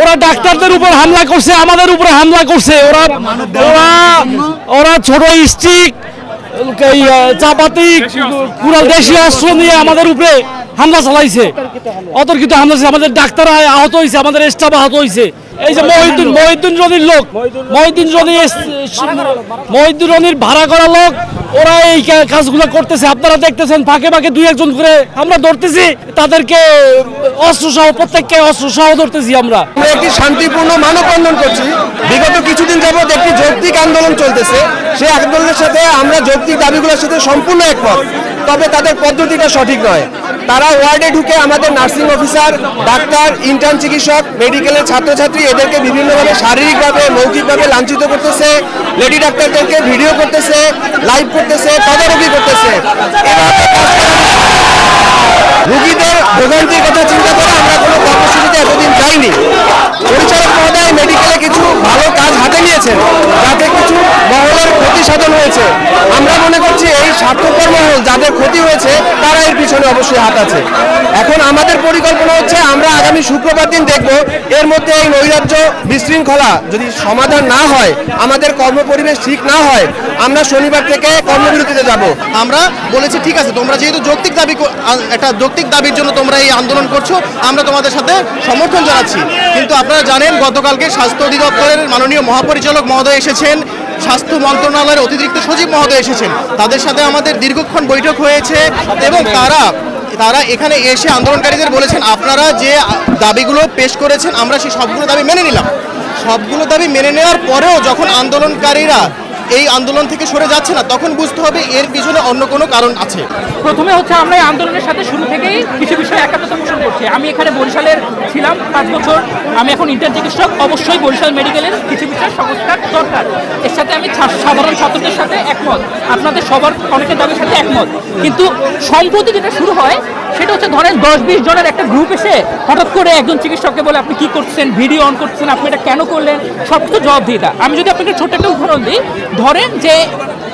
ওরা ডাক্তারদের উপর হামলা করছে, আমাদের উপরে হামলা করছে। ওরা ওরা ওরা ছোট স্টিক, চাপাতি, কুড়াল, দেশীয় অস্ত্র নিয়ে আমাদের উপরে হামলা চালাইছে, অতর্কিত হামলা। আমাদের ডাক্তার আহত হয়েছে, আমাদের স্টাফ আহত হয়েছে। এই যে মহিউদ্দিন রনির লোক, মহিউদ্দিন রনির ভাড়া করা লোক, ওরা এই কাজগুলো করতেছে। আপনারা দেখতেছেন ফাঁকে ফাঁকে দুই একজন করে আমরা ধরতেছি, তাদেরকে অস্ত্র সহ, প্রত্যেককে অস্ত্র সহ ধরতেছি। আমরা একটি শান্তিপূর্ণ মানববন্ধন করছি। বিগত কিছুদিন যাবৎ একটি যৌক্তিক আন্দোলন চলতেছে। সেই আন্দোলনের সাথে আমরা যৌক্তিক দাবিগুলোর সাথে সম্পূর্ণ একমত, তবে তাদের পদ্ধতিটা সঠিক নয়। তারা ওয়ার্ডে ঢুকে আমাদের নার্সিং অফিসার, ডাক্তার, ইন্টার্ন চিকিৎসক, মেডিকেলের ছাত্রছাত্রী এদেরকে বিভিন্নভাবে শারীরিকভাবে, মৌখিকভাবে লাঞ্ছিত করতেছে। লেডি ডাক্তারদেরকে ভিডিও করতেছে, লাইভ করতেছে, তদারকি করতেছে। রোগীদের ভোগান্তির কথা চিন্তা করে আমরা কোনো কর্মসূচিতে এতদিন যাইনি। পরিচালক মহোদয় মেডিকেলে কিছু ভালো কাজ হাতে নিয়েছেন, যাতে কিছু মহলের ক্ষতি সাধন হয়েছে। আমরা মনে করছি এই স্বার্থপর মহল যাদের ক্ষতি হয়েছে তারা এর পিছনে অবশ্যই হাত আছে। এখন আমাদের পরিকল্পনা হচ্ছে আমরা আগামী শুক্রবার দিন দেখব এর মধ্যে এই নৈরাজ্য বিশৃঙ্খলা যদি সমাধান না হয়, আমাদের কর্মপরিবেশ ঠিক না হয়, আমরা শনিবার থেকে কর্মবিরতিতে যাব। আমরা বলেছি ঠিক আছে, তোমরা যেহেতু একটা যৌক্তিক দাবির জন্য তোমরা এই আন্দোলন করছো, আমরা তোমাদের সাথে সমর্থন জানাচ্ছি। কিন্তু আপনারা জানেন গতকালকে স্বাস্থ্য অধিদপ্তরের মাননীয় মহাপরিচালক মহোদয় এসেছেন, স্বাস্থ্য মন্ত্রণালয়ের অতিরিক্ত সচিব মহোদয় এসেছেন, তাদের সাথে আমাদের দীর্ঘক্ষণ বৈঠক হয়েছে এবং তারা এখানে এসে আন্দোলনকারীদের বলেছেন আপনারা যে দাবিগুলো পেশ করেছেন আমরা সেই সবগুলো দাবি মেনে নিলাম। সবগুলো দাবি মেনে নেওয়ার পরেও যখন আন্দোলনকারীরা এই আন্দোলন থেকে সরে যাচ্ছে না, তখন বুঝতে হবে এর পিছনে অন্য কোনো কারণ আছে। প্রথমে হচ্ছে আমরা এই আন্দোলনের সাথে শুরু থেকেই কিছু বিষয়ে একাত্মতা পোষণ করছি। আমি এখানে বরিশালের ছিলাম 5 বছর, আমি এখন ইন্টার্ন চিকিৎসক। অবশ্যই বরিশাল মেডিকেলের কিছু বিষয়ে সংস্কার দরকার, এর সাথে আমি সাধারণ ছাত্রদের সাথে একমত, আপনাদের সবার অনেকের দাবির সাথে একমত। কিন্তু সম্প্রতি যেটা শুরু হয় সেটা হচ্ছে ধরেন 10-20 জনের একটা গ্রুপ এসে হঠাৎ করে একজন চিকিৎসককে বলে আপনি কি করছেন, ভিডিও অন করছেন, আপনি এটা কেন করলেন, সব কিছু জবাব দিয়ে দেয়। আমি যদি আপনাকে ছোট্ট একটা উদাহরণ দিই, ধরেন যে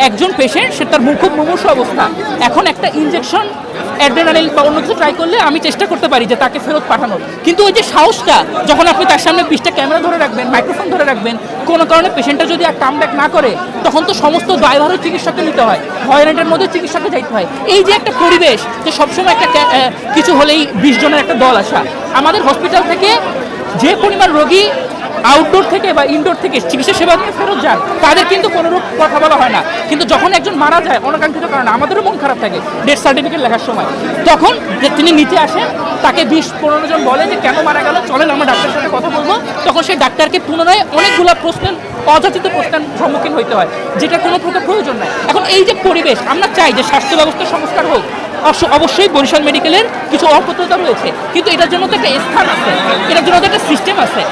একজন পেশেন্ট, সে তার খুব মুমূর্ষু অবস্থা, এখন একটা ইনজেকশন অ্যাড্রেনালিন বা অন্য কিছু ট্রাই করলে আমি চেষ্টা করতে পারি যে তাকে ফেরত পাঠানোর, কিন্তু ওই যে সাহসটা যখন আপনি তার সামনে 20টা ক্যামেরা ধরে রাখবেন, মাইক্রোফোন ধরে রাখবেন, কোনো কারণে পেশেন্টটা যদি আর কাম ব্যাক না করে, তখন তো সমস্ত দায়ভারও চিকিৎসককে নিতে হয়, ভয়রান্টের মধ্যে চিকিৎসককে যাইতে হয়। এই যে একটা পরিবেশ, যে সবসময় একটা কিছু হলেই 20 জনের একটা দল আসা, আমাদের হসপিটাল থেকে যে পরিমাণ রোগী আউটডোর থেকে বা ইনডোর থেকে চিকিৎসা সেবা নিয়ে ফেরত যান, তাদের কিন্তু কোনো কথা বলা হয় না। কিন্তু যখন একজন মারা যায় অনাকাঙ্ক্ষিত কারণে, আমাদেরও মন খারাপ থাকে ডেথ সার্টিফিকেট লেখার সময়, তখন যে তিনি নিচে আসেন, তাকে 20-15 জন বলে যে কেন মারা গেল, চলেন আমরা ডাক্তারের সাথে কথা বলবো, তখন সেই ডাক্তারকে পুনরায় অনেকগুলো প্রশ্নের, অযাচিত প্রশ্নের সম্মুখীন হইতে হয়, যেটা কোনো প্রকার প্রয়োজন নাই। এখন এই যে পরিবেশ, আমরা চাই যে স্বাস্থ্য ব্যবস্থার সংস্কার হোক। অবশ্যই বরিশাল মেডিকেলের কিছু অপূর্ণতা রয়েছে, কিন্তু এটার জন্য তো একটা স্থান আছে, এটার জন্য তো একটা সিস্টেম আছে।